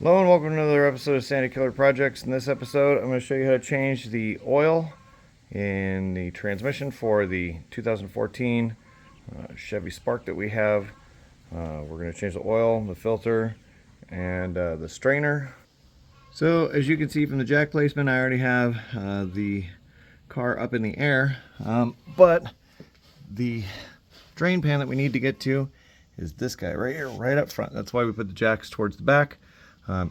Hello and welcome to another episode of Sandy Killer Projects. In this episode, I'm going to show you how to change the oil in the transmission for the 2014 Chevy Spark that we have. We're going to change the oil, the filter, and the strainer. So as you can see from the jack placement, I already have the car up in the air, but the drain pan that we need to get to is this guy right here, right up front. That's why we put the jacks towards the back.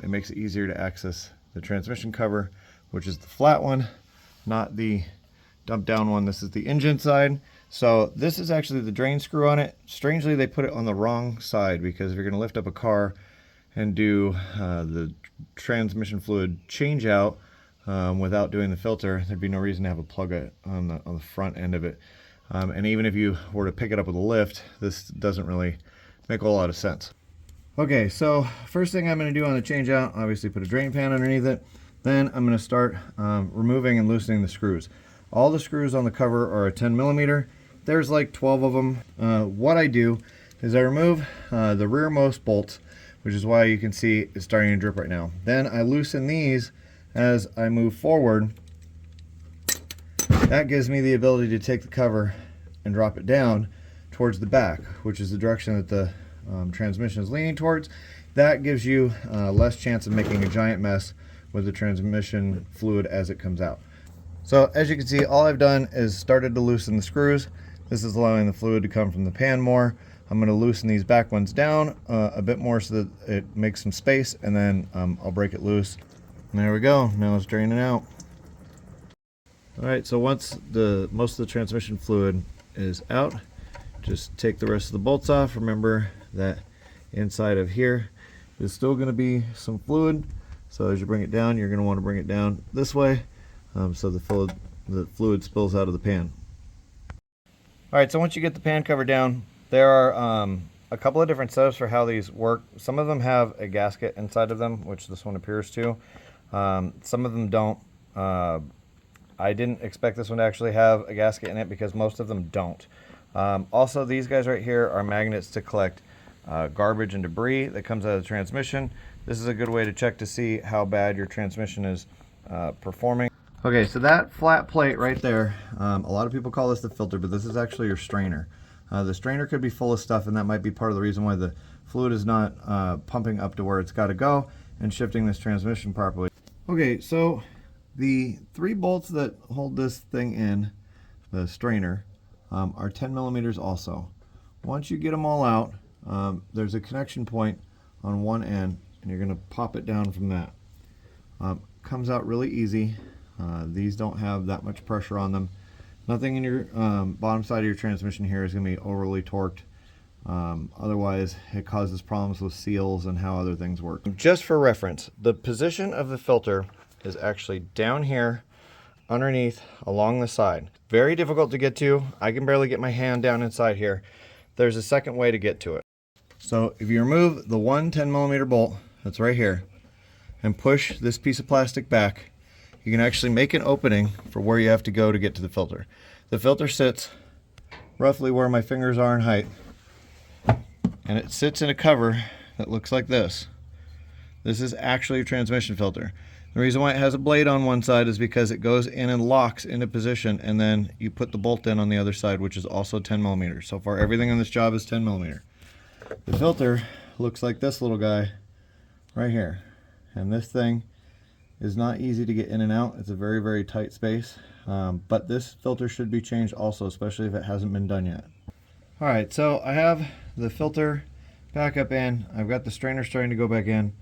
It makes it easier to access the transmission cover, which is the flat one, not the dump down one. This is the engine side. So this is actually the drain screw on it. Strangely, they put it on the wrong side because if you're going to lift up a car and do the transmission fluid change out without doing the filter, there'd be no reason to have a plug on the front end of it. And even if you were to pick it up with a lift, this doesn't really make a whole lot of sense. Okay, so first thing I'm going to do on the change out, obviously put a drain pan underneath it. Then I'm going to start removing and loosening the screws. All the screws on the cover are a 10 millimeter. There's like 12 of them. What I do is I remove the rearmost bolts, which is why you can see it's starting to drip right now. Then I loosen these as I move forward. That gives me the ability to take the cover and drop it down towards the back, which is the direction that the transmission is leaning towards. That gives you less chance of making a giant mess with the transmission fluid as it comes out. So as you can see, all I've done is started to loosen the screws. This is allowing the fluid to come from the pan more. I'm going to loosen these back ones down a bit more so that it makes some space, and then I'll break it loose. And there we go. Now it's draining out. Alright, so once most of the transmission fluid is out, just take the rest of the bolts off. Remember that inside of here is still going to be some fluid, so as you bring it down, you're going to want to bring it down this way so the fluid spills out of the pan. Alright, so once you get the pan cover down, there are a couple of different setups for how these work. Some of them have a gasket inside of them, which this one appears to. Some of them don't. I didn't expect this one to actually have a gasket in it because most of them don't. Also, these guys right here are magnets to collect garbage and debris that comes out of the transmission. This is a good way to check to see how bad your transmission is performing. Okay, so that flat plate right there, a lot of people call this the filter, but this is actually your strainer. The strainer could be full of stuff, and that might be part of the reason why the fluid is not pumping up to where it's got to go and shifting this transmission properly. Okay, so the 3 bolts that hold this thing in, the strainer, are 10 millimeters also. Once you get them all out, there's a connection point on one end, and you're going to pop it down from that. Comes out really easy. These don't have that much pressure on them. Nothing in your bottom side of your transmission here is going to be overly torqued. Otherwise, it causes problems with seals and how other things work. Just for reference, the position of the filter is actually down here, underneath, along the side. Very difficult to get to. I can barely get my hand down inside here. There's a second way to get to it. So if you remove the one 10 millimeter bolt that's right here and push this piece of plastic back, you can actually make an opening for where you have to go to get to the filter. The filter sits roughly where my fingers are in height, and it sits in a cover that looks like this. This is actually a transmission filter. The reason why it has a blade on one side is because it goes in and locks into position, and then you put the bolt in on the other side, which is also 10 millimeters. So far, everything on this job is 10 millimeter. The filter looks like this little guy right here. And this thing is not easy to get in and out. It's a very, very tight space. But this filter should be changed also, especially if it hasn't been done yet. Alright, so I have the filter back up in. I've got the strainer starting to go back in.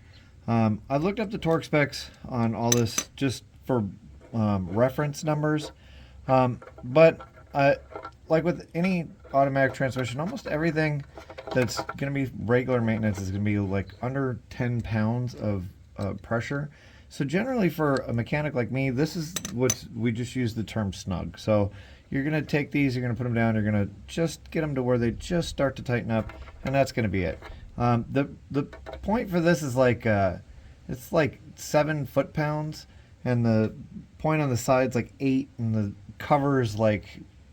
I've looked up the torque specs on all this just for reference numbers, but like with any automatic transmission, almost everything that's going to be regular maintenance is going to be like under 10 pounds of pressure. So generally for a mechanic like me, this is what we just use the term snug. So you're going to take these, you're going to put them down, you're going to just get them to where they just start to tighten up, and that's going to be it. The point for this is like it's like 7 foot-pounds, and the point on the side's like 8, and the cover is like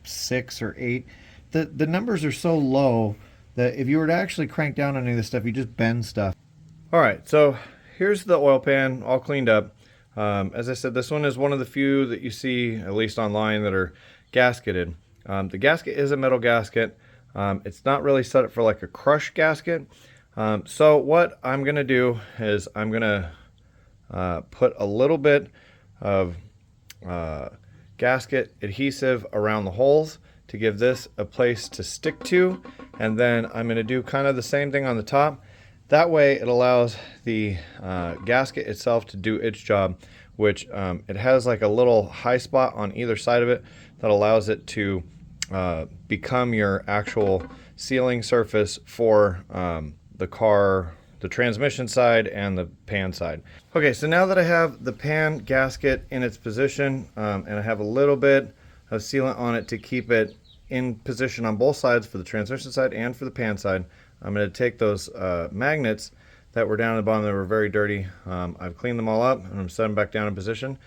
6 or 8. The numbers are so low that if you were to actually crank down on any of this stuff, you just bend stuff. All right, so here's the oil pan all cleaned up. As I said, this one is one of the few that you see, at least online, that are gasketed. The gasket is a metal gasket. It's not really set up for like a crush gasket. So what I'm going to do is I'm going to put a little bit of gasket adhesive around the holes to give this a place to stick to, and then I'm going to do kind of the same thing on the top. That way it allows the gasket itself to do its job, which it has like a little high spot on either side of it that allows it to become your actual sealing surface for the car, the transmission side and the pan side. Okay, so now that I have the pan gasket in its position and I have a little bit of sealant on it to keep it in position on both sides for the transmission side and for the pan side, I'm going to take those magnets that were down at the bottom that were very dirty. I've cleaned them all up and I'm setting them back down in position.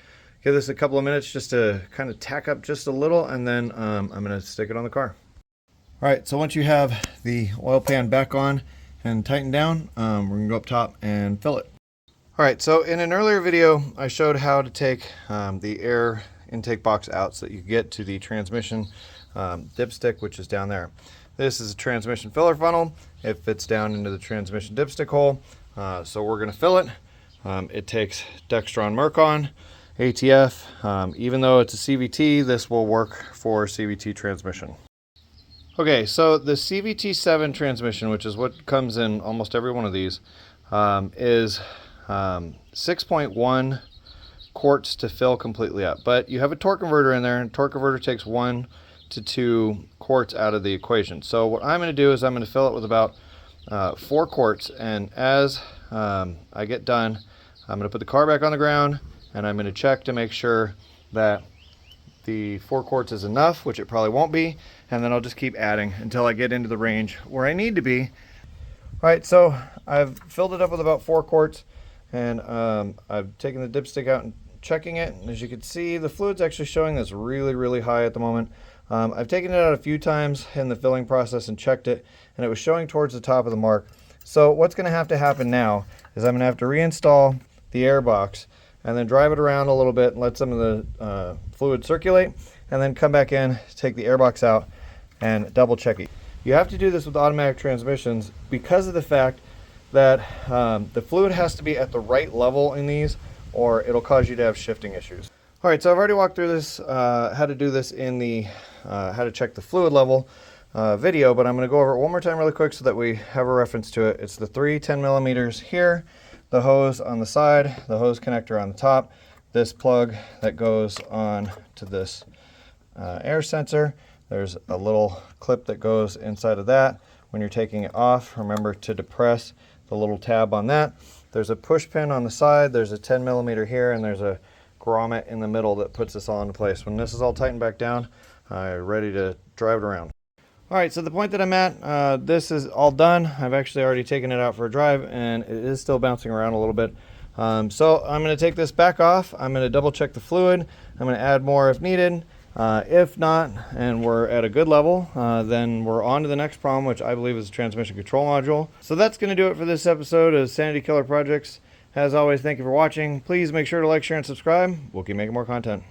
Give this a couple of minutes just to kind of tack up just a little, and then I'm going to stick it on the car. All right, so once you have the oil pan back on and tightened down, we're going to go up top and fill it. All right, so in an earlier video, I showed how to take the air intake box out so that you get to the transmission dipstick, which is down there. This is a transmission filler funnel. It fits down into the transmission dipstick hole. So we're going to fill it. It takes dextron moron, ATF. Even though it's a CVT, this will work for CVT transmission. Okay, so the CVT7 transmission, which is what comes in almost every one of these, is 6.1 quarts to fill completely up. But you have a torque converter in there, and torque converter takes 1 to 2 quarts out of the equation. So what I'm going to do is I'm going to fill it with about 4 quarts, and as I get done, I'm going to put the car back on the ground, and I'm going to check to make sure that the 4 quarts is enough, which it probably won't be, and then I'll just keep adding until I get into the range where I need to be. All right, so I've filled it up with about 4 quarts, and I've taken the dipstick out and checking it, and as you can see, the fluid's actually showing that's really high at the moment. I've taken it out a few times in the filling process and checked it, and it was showing towards the top of the mark. So what's going to happen now is I'm going to have to reinstall the airbox and then drive it around a little bit and let some of the fluid circulate, and then come back in, take the airbox out, and double check it. You have to do this with automatic transmissions because of the fact that the fluid has to be at the right level in these, or it'll cause you to have shifting issues. All right, so I've already walked through this, how to do this in the how to check the fluid level video, but I'm going to go over it one more time really quick so that we have a reference to it. It's the 3 10mm here, the hose on the side, the hose connector on the top, this plug that goes on to this air sensor. There's a little clip that goes inside of that. When you're taking it off, remember to depress the little tab on that. There's a push pin on the side, there's a 10mm here, and there's a grommet in the middle that puts this all into place. When this is all tightened back down, I'm ready to drive it around. All right, so the point that I'm at, this is all done. I've actually already taken it out for a drive, and it is still bouncing around a little bit. So I'm going to take this back off. I'm going to double check the fluid. I'm going to add more if needed. If not, and we're at a good level, then we're on to the next problem, which I believe is the transmission control module. So that's going to do it for this episode of Sanity Killer Projects. As always, thank you for watching. Please make sure to like, share, and subscribe. We'll keep making more content.